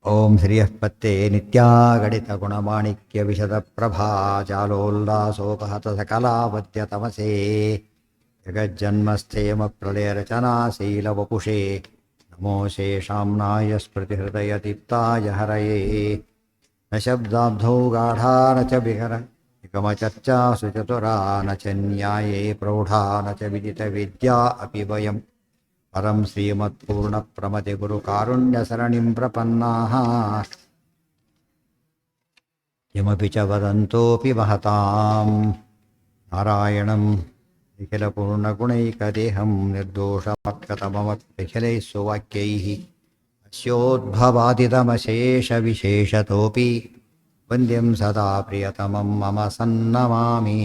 ಓಂ ಶ್ರೀಯಃಪತ್ತೆ ನಿತ್ಯಾ ಗಣಿತ ಗುಣಮಾಣಿಕ್ಯ ವಿಶದ ಪ್ರಭಾ ಜಾಲೋಲ್ಲಾಸೋಪಹತ ಸಕಲಾವದ್ಯ ತಮಸೇ ಜಗಜ್ಜನ್ಮಸ್ಥೇಮ ಪ್ರಳಯ ರಚನಾ ಶೀಲವಪುಷೇ ನಮೋ ಶೇಷಾಂನಾಯ ಸ್ಮೃತಿಹೃದಯ ದೀಪ್ತಾಯ ಹರಯೇ ನ ಶಬ್ದಾಬ್ಧೌ ಗಾಢಾ ನ ಚ ಬಿಹರ ನಿಗಮಚರ್ಚಾಸು ಚತುರಾ ನ ಚ ನ್ಯಾಯೇ ಪ್ರೌಢಾ ನ ಚ ವಿದಿತ ವಿದ್ಯಾ ಅಪಿ ವಯಂ ಪರಂ ಶ್ರೀಮತ್ಪೂರ್ಣಪ್ರಮತಿ ಗುರುಕಾರುಣ್ಯಸರಣಿಂ ಪ್ರಪನ್ನಾಃ ಯಮಪಿ ಚ ವದಂತೋಪಿ ಮಹತಾಂ ನಾರಾಯಣಂ ನಿಖಿಲಪೂರ್ಣಗುಣೈಕದೇಹಂ ನಿರ್ದೋಷಮತ್ಕತಮಮತ್ಯಖಿಲೈಃ ಸುವಾಕ್ಯೈಃ ಅಸ್ಯೋದ್ಭವಾದಿತಮಶೇಷವಿಶೇಷತೋಪಿ ವಂದ್ಯಂ ಸದಾ ಪ್ರಿಯತಮಂ ಮಮ ಸನ್ನಮಾಮಿ.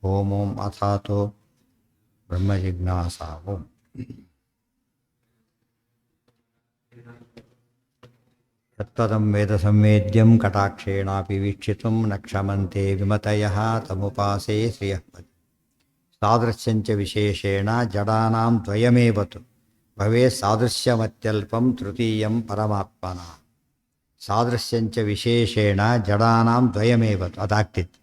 ಓಂ ಓಂ ಅಥಾತೋ ಬ್ರಹ್ಮಜಿಜ್ಞಾಸಾ ಓಂ. ತತ್ಪದಂ ವೇದ ಸಂವೇದ್ಯಂ ಕಟಾಕ್ಷೇಣಾಪಿ ವೀಕ್ಷಿತುಂ ನ ಕ್ಷಮಂತೆ ವಿಮತಯಃ ತಮುಪಾಸೇ ಶ್ರಿಯಃಪತಿ. ಸಾದೃಶ್ಯಂಚ ವಿಶೇಷೇಣ ಜಡಾನಾಂ ದ್ವಯಮೇವತು ಭವೇತ್ ಸಾದೃಶ್ಯಮತ್ಯಲ್ಪಂ ತೃತೀಯಂ ಪರಮಾತ್ಮನಃ. ಸಾದೃಶ್ಯಂಚ ವಿಶೇಷೇಣ ಜಡಾನಾಂ ದ್ವಯಮೇವತು ಅದಾಗ್ತಿತ್ತು.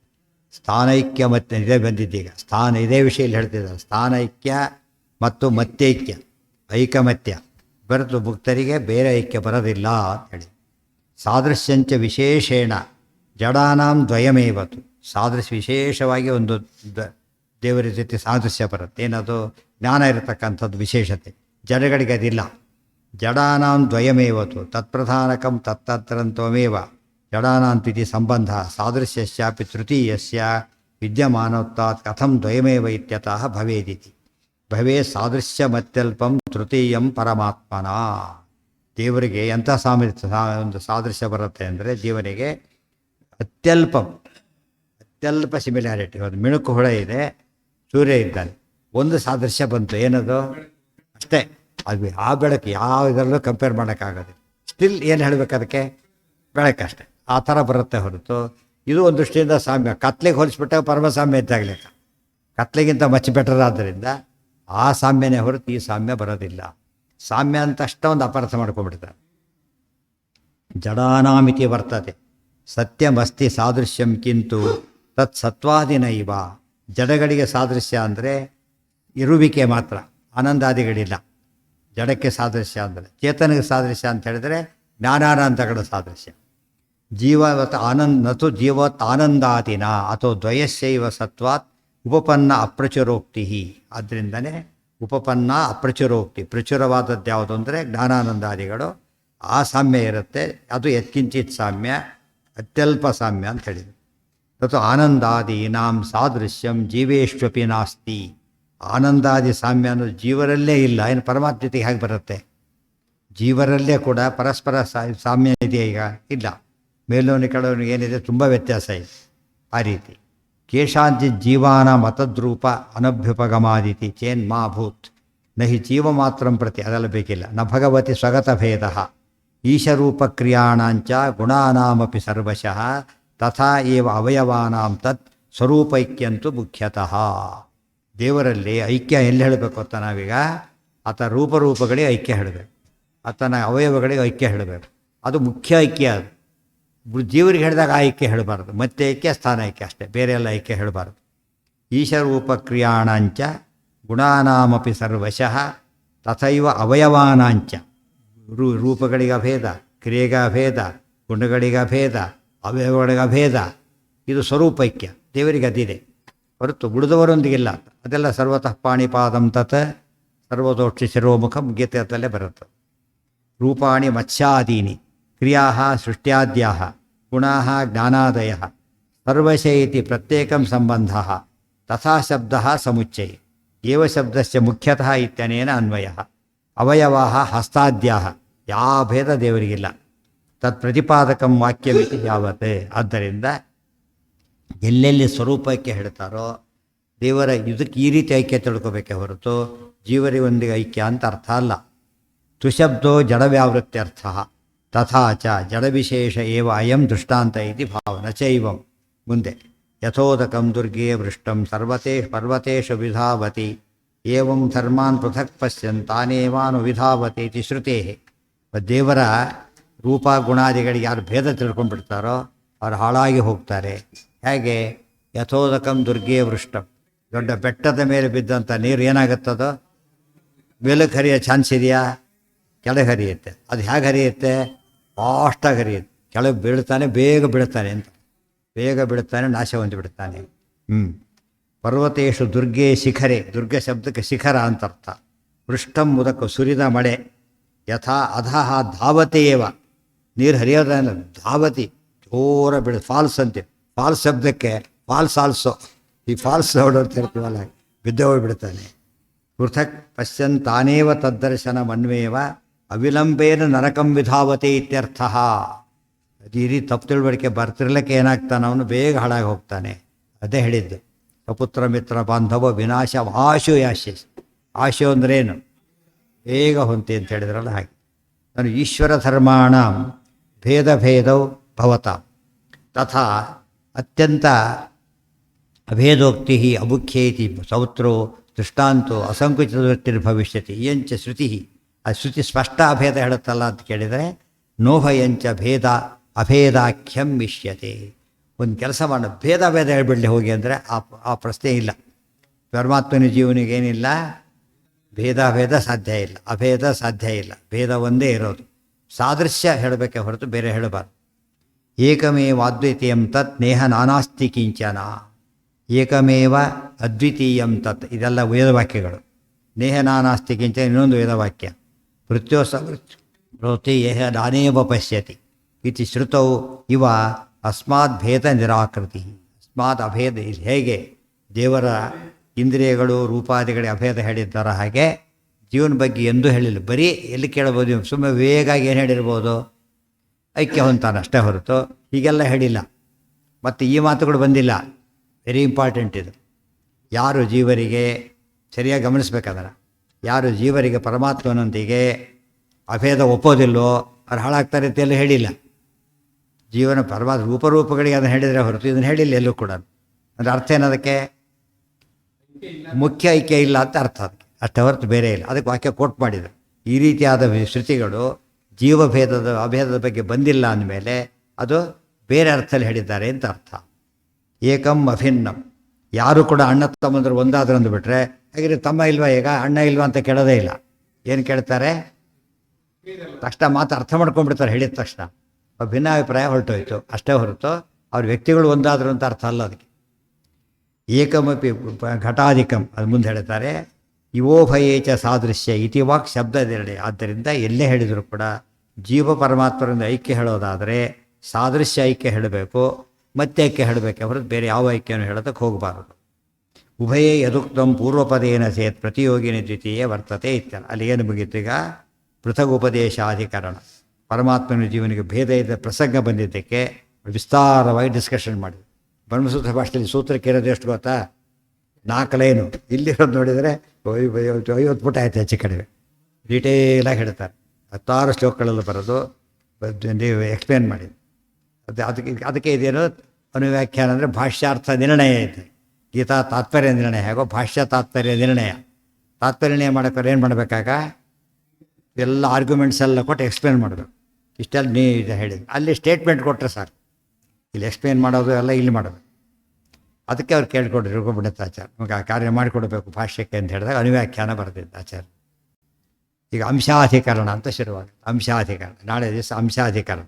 ಸ್ಥಾನೈಕ್ಯ ಮತ್ತೆ ಇದೇ ಬಂದಿದ್ದೀಗ. ಸ್ಥಾನ ಇದೇ ವಿಷಯಲ್ಲಿ ಹೇಳ್ತಿದ್ದಾರೆ. ಸ್ಥಾನೈಕ್ಯ ಮತ್ತು ಮತ್ತೈಕ್ಯ, ಐಕಮತ್ಯ ಬರೆದು ಮುಕ್ತರಿಗೆ ಬೇರೆ ಐಕ್ಯ ಬರೋದಿಲ್ಲ ಅಂತೇಳಿ. ಸಾದೃಶ್ಯಂಚ ವಿಶೇಷೇಣ ಜಡಾನಾಂ ದ್ವಯಮೇವತು. ಸಾದೃಶ್ಯ ವಿಶೇಷವಾಗಿ ಒಂದು ದೇವರ ಜೊತೆ ಸಾದೃಶ್ಯ ಬರುತ್ತೆ. ಏನದು? ಜ್ಞಾನ ಇರತಕ್ಕಂಥದ್ದು ವಿಶೇಷತೆ. ಜಡಗಳಿಗೆ ಅದಿಲ್ಲ. ಜಡಾನಾಂ ದ್ವಯಮೇವತು ತತ್ಪ್ರಧಾನಕಂ ತತ್ತತ್ರಂತ್ವಮೇವ ಜಡಾನಾಂತಿತಿ ಸಂಬಂಧ ಸಾದೃಶ್ಯಸ್ಯಾಪಿ ತೃತೀಯಸ್ಯ ವಿದ್ಯಮಾನೋತ್ತಾತ್ ಕಥಂ ದ್ವಯಮೇವ ಇತ್ಯತಃ ಭವೇದಿತಿ. ಭವೇ ಸಾದೃಶ್ಯಮತ್ಯಲ್ಪಂ ತೃತೀಯಂ ಪರಮಾತ್ಮನ. ದೇವರಿಗೆ ಎಂಥ ಒಂದು ಸಾದೃಶ್ಯ ಬರುತ್ತೆ ಅಂದರೆ ಜೀವನಿಗೆ ಅತ್ಯಲ್ಪ ಸಿಮಿಲಾರಿಟಿ. ಒಂದು ಮಿಣುಕು ಹುಳ ಇದೆ, ಸೂರ್ಯ ಇದ್ದಾನೆ, ಒಂದು ಸಾದೃಶ್ಯ ಬಂತು. ಏನದು? ಅಷ್ಟೇ. ಅದು ಆ ಬೆಳಕು ಯಾವ ಇದರಲ್ಲೂ ಕಂಪೇರ್ ಮಾಡೋಕ್ಕಾಗೋದಿಲ್ಲ. ಸ್ಟಿಲ್ ಏನು ಹೇಳಬೇಕು ಅದಕ್ಕೆ? ಬೆಳಕಷ್ಟೆ. ಆ ಥರ ಬರುತ್ತೆ ಹೊರತು ಇದು ಒಂದು ದೃಷ್ಟಿಯಿಂದ ಸಾಮ್ಯ. ಕತ್ಲೆಗೆ ಹೋಲಿಸ್ಬಿಟ್ಟಾಗ ಪರಮಸಾಮ್ಯ ಇದ್ದಾಗಲಿಲ್ಲ. ಕತ್ಲೆಗಿಂತ ಮಚ್ ಬೆಟರ್. ಆದ್ದರಿಂದ ಆ ಸಾಮ್ಯನೇ ಹೊರತು ಈ ಸಾಮ್ಯ ಬರೋದಿಲ್ಲ. ಸಾಮ್ಯ ಅಂತ ಅಷ್ಟೊಂದು ಅಪಾರ್ಥ ಮಾಡ್ಕೊಂಡ್ಬಿಡ್ತಾರೆ. ಜಡಾನಾಮಿತಿ ವರ್ತತೆ ಸತ್ಯಮಸ್ತಿ ಸಾದೃಶ್ಯಂ ಕಿಂತು ತತ್ ಸತ್ವಾದಿನ ಇವ. ಜಡಗಳಿಗೆ ಸಾದೃಶ್ಯ ಅಂದರೆ ಇರುವಿಕೆ ಮಾತ್ರ, ಆನಂದಾದಿಗಳಿಲ್ಲ. ಜಡಕ್ಕೆ ಸಾದೃಶ್ಯ ಅಂದರೆ ಚೇತನಿಗೆ ಸಾದೃಶ್ಯ ಅಂತ ಹೇಳಿದರೆ ಜ್ಞಾನಾನಂದಗಳ ಸಾದೃಶ್ಯ. ಜೀವವತ್ ನತು ಜೀವತ್ ಆನಂದಾದಿನ ಅಥವಾ ದ್ವಯಸ್ಯೈವ ಸತ್ವಾತ್ ಉಪಪನ್ನ ಅಪ್ರಚುರೋಕ್ತಿ. ಆದ್ದರಿಂದನೇ ಉಪಪನ್ನ ಅಪ್ರಚುರೋಕ್ತಿ. ಪ್ರಚುರವಾದದ್ದು ಯಾವುದು ಅಂದರೆ ಜ್ಞಾನಾನಂದಾದಿಗಳು. ಆ ಸಾಮ್ಯ ಇರುತ್ತೆ. ಅದು ಯತ್ಕಿಂಚಿತ್ ಸಾಮ್ಯ, ಅತ್ಯಲ್ಪ ಸಾಮ್ಯ ಅಂತ ಹೇಳಿದರು. ತತ್ತು ಆನಂದಾದೀನಾಂ ಸಾದೃಶ್ಯಂ ಜೀವೇಶ್ವಪಿ ನಾಸ್ತಿ. ಆನಂದಾದಿ ಸಾಮ್ಯ ಅನ್ನೋದು ಜೀವರಲ್ಲೇ ಇಲ್ಲ. ಏನು ಪರಮಾತ್ಮ ಜೊತೆಗೆ ಹೇಗೆ ಬರುತ್ತೆ? ಜೀವರಲ್ಲೇ ಕೂಡ ಪರಸ್ಪರ ಸಾಮ್ಯ ಇದೆಯಾ? ಈಗ ಇಲ್ಲ. ಮೇಲೋನಿ ಕೆಳವನಿಗೆ ಏನಿದೆ, ತುಂಬ ವ್ಯತ್ಯಾಸ ಇದೆ. ಆ ರೀತಿ ಕೇಶಾಂತಿ ಜೀವಾನ ಮತದ್ರೂಪ ಅನಭ್ಯುಪಗಮಾದಿತಿ ಚೇನ್ ಮಾ ಭೂತ್ ನಹಿ ಜೀವ ಮಾತ್ರಂ ಪ್ರತಿ. ಅದೆಲ್ಲ ಬೇಕಿಲ್ಲ. ನ ಭಗವತಿ ಸ್ವಗತ ಭೇದ ಈಶರೂಪ ಕ್ರಿಯಾಣಾಂಚ ಗುಣಾನಾಮಪಿ ಸರ್ವಶಃ ತಥಾ ಏವ ಅವಯವಾನಾಂ ತತ್ ಸ್ವರೂಪೈಕ್ಯಂತೂ ಮುಖ್ಯತಃ. ದೇವರಲ್ಲಿ ಐಕ್ಯ ಎಲ್ಲಿ ಹೇಳಬೇಕು ಅಂತ ನಾವೀಗ? ಆತ ರೂಪಗಳಿಗೆ ಐಕ್ಯ ಹೇಳಬೇಕು, ಆತನ ಅವಯವಗಳಿಗೆ ಐಕ್ಯ ಹೇಳಬೇಕು. ಅದು ಮುಖ್ಯ ಐಕ್ಯ. ಅದು ಜೀವರಿಗೆ ಹೇಳಿದಾಗ ಆ ಐಕ್ಯ ಹೇಳಬಾರ್ದು. ಮತ್ತೆ ಐಕ್ಯ, ಸ್ಥಾನ ಐಕ್ಯ ಅಷ್ಟೇ, ಬೇರೆ ಎಲ್ಲ ಐಕ್ಯ ಹೇಳಬಾರ್ದು. ಈಶರೂಪ ಕ್ರಿಯಾಣಾಂಚ ಗುಣಾನಾಮಪಿ ಸರ್ವಶಃ ತಥೈವ ಅವಯವಾನಾಂಚ. ರೂಪಗಳಿಗೆ ಅಭೇದ, ಕ್ರಿಯೆಗೆ ಅಭೇದ, ಗುಣಗಳಿಗೆ ಅಭೇದ, ಅವಯವಗಳಿಗೆ ಅಭೇದ. ಇದು ಸ್ವರೂಪೈಕ್ಯ. ದೇವರಿಗೆ ಅದಿದೆ ಹೊರತು ಉಳಿದವರೊಂದಿಗಿಲ್ಲ. ಅದೆಲ್ಲ ಸರ್ವತಃ ಪಾಣಿಪಾದಂ ತತ್ ಸರ್ವತೋಕ್ಷಿ ಶಿರೋಮುಖಂ ಗೀತೆಯಲ್ಲೇ ಬರುತ್ತೆ. ರೂಪಾಣಿ ಮತ್ಸ್ಯಾದೀನಿ ಕ್ರಿಯಾ ಸೃಷ್ಟ್ಯಾದ್ಯ ಗುಣಾ ಜ್ಞಾನಾದಯ ಸರ್ವಶ ಇತಿ ಪ್ರತ್ಯೇಕಂ ಸಂಬಂಧ ತಥಾ ಶಬ್ದ ಸಮುಚ್ಚಯ ಏವ ಶಬ್ದಸ್ಯ ಮುಖ್ಯತಃ ಇತ್ಯನೇನ ಅನ್ವಯ. ಅವಯವಾ ಹಸ್ತಾದ್ಯಾ. ಯಾವ ಭೇದ ದೇವರಿಗಿಲ್ಲ. ತತ್ ಪ್ರತಿಪಾದಕಂ ವಾಕ್ಯವಿತಿ ಯಾವತ್ತೇ. ಆದ್ದರಿಂದ ಎಲ್ಲೆಲ್ಲಿ ಸ್ವರೂಪಕ್ಕೆ ಹೇಳ್ತಾರೋ ದೇವರ ಇದಕ್ಕೆ ಈ ರೀತಿ ಐಕ್ಯ ತಿಳ್ಕೋಬೇಕೆ ಹೊರತು ಜೀವರಿಗೊಂದಿಗೆ ಐಕ್ಯ ಅಂತ ಅರ್ಥ ಅಲ್ಲ. ತುಶಬ್ದೋ ಜಡವ್ಯಾವೃತ್ಯರ್ಥ ತಥಾ ಚ ಜಡವಿಶೇಷ ಏವ ಅಯಂ ದೃಷ್ಟಾಂತ ಇತಿ ಭಾವನ ಚೈವಂ. ಮುಂದೆ ಯಥೋದಕಂ ದುರ್ಗೆ ವೃಷ್ಟಂ ಪರ್ವತೇಷು ವಿಧಾವತಿ ಏವಂ ಧರ್ಮಾನ್ ಪೃಥಕ್ ಪಶ್ಯನ್ ತಾನೇವಾನು ವಿಧಾವತಿ ಇತಿ ಶ್ರುತೇ. ದೇವರ ರೂಪ ಗುಣಾದಿಗಳಿಗೆ ಯಾರು ಭೇದ ತಿಳ್ಕೊಂಡ್ಬಿಡ್ತಾರೋ ಅವ್ರು ಹಾಳಾಗಿ ಹೋಗ್ತಾರೆ. ಹೇಗೆ ಯಥೋದಕಂ ದುರ್ಗೆ ವೃಷ್ಟಂ, ದೊಡ್ಡ ಬೆಟ್ಟದ ಮೇಲೆ ಬಿದ್ದಂಥ ನೀರು ಏನಾಗುತ್ತದೋ ಮೇಲಕ್ಕೆ ಹರಿಯೋ ಚಾನ್ಸ್ ಇದೆಯಾ? ಕೆಳಗೆ ಹರಿಯುತ್ತೆ. ಅದು ಹೇಗೆ ಹರಿಯುತ್ತೆ? ಫಾಸ್ಟಾಗಿ ಹರಿಯುತ್ತೆ. ಕೆಳಗೆ ಬೀಳ್ತಾನೆ, ಬೇಗ ಬೀಳ್ತಾನೆ ಅಂತ, ಬೇಗ ಬೀಳ್ತಾನೆ, ನಾಶ ಹೊಂದಿಬಿಡ್ತಾನೆ. ಪರ್ವತೇಶು ದುರ್ಗೆ ಶಿಖರೆ, ದುರ್ಗೆ ಶಬ್ದಕ್ಕೆ ಶಿಖರ ಅಂತ ಅರ್ಥ. ಪೃಷ್ಠಂ ಮುದಕ, ಸುರಿದ ಮಳೆ. ಯಥಾ ಅಧಃ ಧಾವತೆಯೇವ, ನೀರು ಹರಿಯೋದನ್ನ ಧಾವತಿ, ಜೋರ ಬೀಳ, ಫಾಲ್ಸ್ ಅಂತೆ. ಫಾಲ್ಸ್ ಶಬ್ದಕ್ಕೆ ಫಾಲ್ಸ್ ಆಲ್ಸೋ, ಈ ಫಾಲ್ಸ್ ನೋಡು ಅಂತ ಇರ್ತೀವಲ್ಲ, ಬಿದ್ದ ಹೋಗ್ಬಿಡ್ತಾನೆ. ಪೃಥಕ್ ಪಶ್ಯನ್ ತಾನೇವ ತದ್ದರ್ಶನ ಮನ್ವೇವ ಅವಿಲಂಬೇನ ನರಕಂ ವಿಧಾವತೆ ಇತ್ಯರ್ಥ. ಈ ರೀತಿ ತಪ್ಪು ತಿಳುವಳಿಕೆ ಬರ್ತಿರ್ಲಿಕ್ಕೆ ಏನಾಗ್ತಾನೆ, ಅವನು ಬೇಗ ಹಾಳಾಗಿ ಹೋಗ್ತಾನೆ. ಅದೇ ಹೇಳಿದ್ದು, ಸಪುತ್ರ ಮಿತ್ರ ಬಾಂಧವ ವಿನಾಶ ಆಶು ಯಾಶೆ. ಆಶು ಅಂದ್ರೇನು? ಬೇಗ ಹೊಂತಿ ಅಂತ ಹೇಳಿದ್ರಲ್ಲ ಹಾಗೆ. ನಾನು ಈಶ್ವರ ಧರ್ಮಾಣ ಭೇದ ಭೇದವು ಭವತ ತಥಾ ಅತ್ಯಂತ ಅಭೇದೋಕ್ತಿ ಅಬುಖ್ಯೇತಿ ಸೌತ್ರೋ ದೃಷ್ಟಾಂತೋ ಅಸಂಕುಚಿತವೃತ್ತಿರ್ಭವಿಷ್ಯತಿ ಇಯಂಚ ಶ್ರುತಿ. ಆ ಶ್ರುತಿ ಸ್ಪಷ್ಟ ಅಭೇದ ಹೇಳುತ್ತಲ್ಲ ಅಂತ ಕೇಳಿದರೆ, ನೋಭಯಂಚ ಭೇದ ಅಭೇದಾಖ್ಯಂ ಇಷ್ಯತೆ. ಒಂದು ಕೆಲಸ ಮಾಡ, ಭೇದ ಹೇಳ್ಬಿಡಲಿ ಹೋಗಿ ಅಂದರೆ ಆ ಪ್ರಶ್ನೆ ಇಲ್ಲ. ಪರಮಾತ್ಮನ ಜೀವನಿಗೇನಿಲ್ಲ, ಭೇದ ಸಾಧ್ಯ ಇಲ್ಲ, ಅಭೇದ ಸಾಧ್ಯ ಇಲ್ಲ, ಭೇದ ಒಂದೇ ಇರೋದು. ಸಾದೃಶ್ಯ ಹೇಳಬೇಕೆ ಹೊರತು ಬೇರೆ ಹೇಳಬಾರ್ದು. ಏಕಮೇವ ಅದ್ವಿತೀಯಂ ತತ್ ನೇಹ ನಾನಾಸ್ತಿ ಕಿಂಚನ. ಏಕಮೇವ ಅದ್ವಿತೀಯಂ ತತ್, ಇದೆಲ್ಲ ವೇದವಾಕ್ಯಗಳು. ನೇಹ ನಾನಾಸ್ತಿ ಕಿಂಚನ ಇನ್ನೊಂದು ವೇದವಾಕ್ಯ. ಮೃತ್ಯೋಸವೃತ್ತಿ ಯಹ ನಾನೇವ ಪಶ್ಯತಿ ಇತಿ ಶ್ರುತೌ ಇವ ಅಸ್ಮಾತ್ ಭೇದ ನಿರಾಕೃತಿ. ಅಸ್ಮಾತ್ ಅಭೇದ, ಇದು ಹೇಗೆ ದೇವರ ಇಂದ್ರಿಯಗಳು ರೂಪಾದಿಗಳಿಗೆ ಅಭೇದ ಹೇಳಿದ್ದಾರೋ ಹಾಗೆ ಜೀವನ ಬಗ್ಗೆ ಎಂದೂ ಹೇಳಿಲ್ಲ. ಬರೀ ಎಲ್ಲಿ ಕೇಳ್ಬೋದು, ಸುಮ್ಮನೆ ವೇಗಾಗಿ ಏನು ಹೇಳಿರ್ಬೋದು, ಐಕ್ಯ ಹೊಂತಾನೆ ಅಷ್ಟೇ ಹೊರತು ಹೀಗೆಲ್ಲ ಹೇಳಿಲ್ಲ. ಮತ್ತು ಈ ಮಾತುಗಳು ಬಂದಿಲ್ಲ. ವೆರಿ ಇಂಪಾರ್ಟೆಂಟ್ ಇದು. ಯಾರು ಜೀವರಿಗೆ ಸರಿಯಾಗಿ ಗಮನಿಸ್ಬೇಕಾದ್ರೆ, ಯಾರು ಜೀವರಿಗೆ ಪರಮಾತ್ಮನೊಂದಿಗೆ ಅಭೇದ ಒಪ್ಪೋದಿಲ್ಲೋ ಅವ್ರು ಹಾಳಾಗ್ತಾರೆ ಅಂತ ಎಲ್ಲೂ ಹೇಳಿಲ್ಲ. ಜೀವನ ಪರಮಾತ್ಮ ರೂಪಗಳಿಗೆ ಅದನ್ನು ಹೇಳಿದರೆ ಹೊರತು ಇದನ್ನು ಹೇಳಿಲ್ಲ ಎಲ್ಲೂ ಕೂಡ. ಅಂದರೆ ಅರ್ಥ ಏನದಕ್ಕೆ? ಮುಖ್ಯ ಐಕ್ಯ ಇಲ್ಲ ಅಂತ ಅರ್ಥ ಅದಕ್ಕೆ, ಅಷ್ಟೇ ಹೊರತು ಬೇರೆ ಇಲ್ಲ. ಅದಕ್ಕೆ ವಾಕ್ಯ ಕೋಟ್ ಮಾಡಿದರು. ಈ ರೀತಿಯಾದ ಶ್ರುತಿಗಳು ಜೀವಭೇದದ ಅಭೇದದ ಬಗ್ಗೆ ಬಂದಿಲ್ಲ ಅಂದಮೇಲೆ ಅದು ಬೇರೆ ಅರ್ಥದಲ್ಲಿ ಹೇಳಿದ್ದಾರೆ ಅಂತ ಅರ್ಥ. ಏಕಂ ಅಭಿನ್ನಂ, ಯಾರು ಕೂಡ ಅಣ್ಣ ತಮ್ಮಂದರು ಒಂದಾದ್ರು ಅಂದುಬಿಟ್ರೆ, ಹಾಗೆ ತಮ್ಮ ಇಲ್ವಾ, ಈಗ ಅಣ್ಣ ಇಲ್ವಾ ಅಂತ ಕೇಳೋದೇ ಇಲ್ಲ. ಏನು ಕೇಳ್ತಾರೆ? ತಕ್ಷಣ ಮಾತು ಅರ್ಥ ಮಾಡ್ಕೊಂಡ್ಬಿಡ್ತಾರೆ ಹೇಳಿದ ತಕ್ಷಣ. ಭಿನ್ನಾಭಿಪ್ರಾಯ ಹೊರಟೋಯ್ತು ಅಷ್ಟೇ ಹೊರತು ಅವ್ರ ವ್ಯಕ್ತಿಗಳು ಒಂದಾದ್ರು ಅಂತ ಅರ್ಥ ಅಲ್ಲ ಅದಕ್ಕೆ. ಏಕಮಪಿ ಘಟಾಧಿಕಂ, ಅದು ಮುಂದೆ ಹೇಳ್ತಾರೆ. ಇವೋಭಯೇಚ ಸಾದೃಶ್ಯ ಇತಿ ವಾಕ್ ಶಬ್ದದೆರಡೆ. ಆದ್ದರಿಂದ ಎಲ್ಲೇ ಹೇಳಿದರೂ ಕೂಡ ಜೀವ ಪರಮಾತ್ಮರಿಂದ ಐಕ್ಯ ಹೇಳೋದಾದರೆ ಸಾದೃಶ್ಯ ಐಕ್ಯ ಹೇಳಬೇಕು, ಮತ್ತೆ ಐಕ್ಯ ಹೇಳಬೇಕೆ ಹೊರತು ಬೇರೆ ಯಾವ ಐಕ್ಯವನ್ನು ಹೇಳೋದಕ್ಕೆ ಹೋಗಬಾರದು. ಉಭಯೇ ಯದುಕ್ತಂ ಪೂರ್ವಪದೇನ ಸೇತ್ ಪ್ರತಿಯೋಗಿನಿ ದ್ವಿತೀಯ ವರ್ತತೆ ಇತ್ಯಲ್ಲ. ಅಲ್ಲಿ ಏನು ಮುಗೀತು ಈಗ? ಪೃಥಗುಪದೇಶಾಧಿಕರಣ. ಪರಮಾತ್ಮನ ಜೀವನಿಗೆ ಭೇದ ಇದ್ದ ಪ್ರಸಂಗ ಬಂದಿದ್ದಕ್ಕೆ ವಿಸ್ತಾರವಾಗಿ ಡಿಸ್ಕಷನ್ ಮಾಡಿದೆ. ಬ್ರಹ್ಮಸೂತ್ರ ಭಾಷೆಯಲ್ಲಿ ಸೂತ್ರಕ್ಕೆ ಇರೋದು ಎಷ್ಟು ಗೊತ್ತಾ? 4 ಲೈನು. ಇಲ್ಲಿರೋದು ನೋಡಿದರೆ 50 ಪುಟ ಆಯ್ತು ಹೆಚ್ಚು ಕಡಿಮೆ. ಡೀಟೇಲಾಗಿ ಹೇಳ್ತಾರೆ. 10 ಶ್ಲೋಕಗಳಲ್ಲಿ ಬರೋದು ನೀವು ಎಕ್ಸ್ಪ್ಲೇನ್ ಮಾಡಿದ್ದು. ಅದಕ್ಕೆ ಇದೇನು ಅನುವ್ಯಾಖ್ಯಾನ ಅಂದರೆ ಭಾಷ್ಯಾರ್ಥ ನಿರ್ಣಯ ಇದೆ. ಗೀತಾ ತಾತ್ಪರ್ಯ ನಿರ್ಣಯ ಹೇಗೋ ಭಾಷ್ಯ ತಾತ್ಪರ್ಯ ನಿರ್ಣಯ. ತಾತ್ಪರ್ಯ ನಿರ್ಣಯ ಮಾಡೋಕ್ಕಾದ್ರೆ ಏನು ಮಾಡಬೇಕಾಗ? ಎಲ್ಲ ಆರ್ಗ್ಯುಮೆಂಟ್ಸ್ ಎಲ್ಲ ಕೊಟ್ಟು ಎಕ್ಸ್ಪ್ಲೇನ್ ಮಾಡಬೇಕು. ಇಷ್ಟೆಲ್ಲ ಇದು ಹೇಳಿದ್ರು. ಅಲ್ಲಿ ಸ್ಟೇಟ್ಮೆಂಟ್ ಕೊಟ್ಟರೆ ಸಾಕು. ಇಲ್ಲಿ ಎಕ್ಸ್ಪ್ಲೇನ್ ಮಾಡೋದು ಎಲ್ಲ ಇಲ್ಲಿ ಮಾಡೋದು. ಅದಕ್ಕೆ ಅವ್ರು ಕೇಳ್ಕೊಂಡ್ರು ರುಗುಬಿಡುತ್ತೆ ಆಚಾರ್ಯ, ನಮಗೆ ಆ ಕಾರ್ಯ ಮಾಡಿಕೊಡ್ಬೇಕು ಭಾಷ್ಯಕ್ಕೆ ಅಂತ ಹೇಳಿದಾಗ ಅನುವ್ಯಾಖ್ಯಾನ ಬರೆದಿದ್ದ ಆಚಾರ್ಯ. ಈಗ ಅಂಶಾಧಿಕರಣ ಅಂತ ಶುರುವಾಗುತ್ತೆ. ಅಂಶಾಧಿಕರಣ ನಾಳೆ ದಿವಸ ಅಂಶಾಧಿಕರಣ.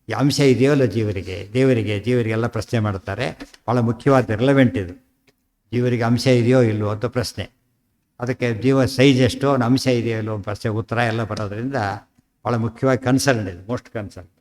ಈ ಅಂಶ ಇದೆಯಲ್ಲ ಜೀವರಿಗೆಲ್ಲ ಪ್ರಶ್ನೆ ಮಾಡ್ತಾರೆ. ಭಾಳ ಮುಖ್ಯವಾದ ರಿಲೆವೆಂಟ್ ಇದು. ಜೀವರಿಗೆ ಅಂಶ ಇದೆಯೋ ಇಲ್ಲವೋ ಅಂತ ಪ್ರಶ್ನೆ. ಅದಕ್ಕೆ ಜೀವ ಸೈಜ್ ಎಷ್ಟು, ಅವನ ಅಂಶ ಇದೆಯೋ ಇಲ್ಲವೋ ಪ್ರಶ್ನೆ ಉತ್ತರ ಎಲ್ಲ ಬರೋದ್ರಿಂದ ಭಾಳ ಮುಖ್ಯವಾಗಿ ಕನ್ಸರ್ನ್ ಇದು, ಮೋಸ್ಟ್ ಕನ್ಸರ್ನ್.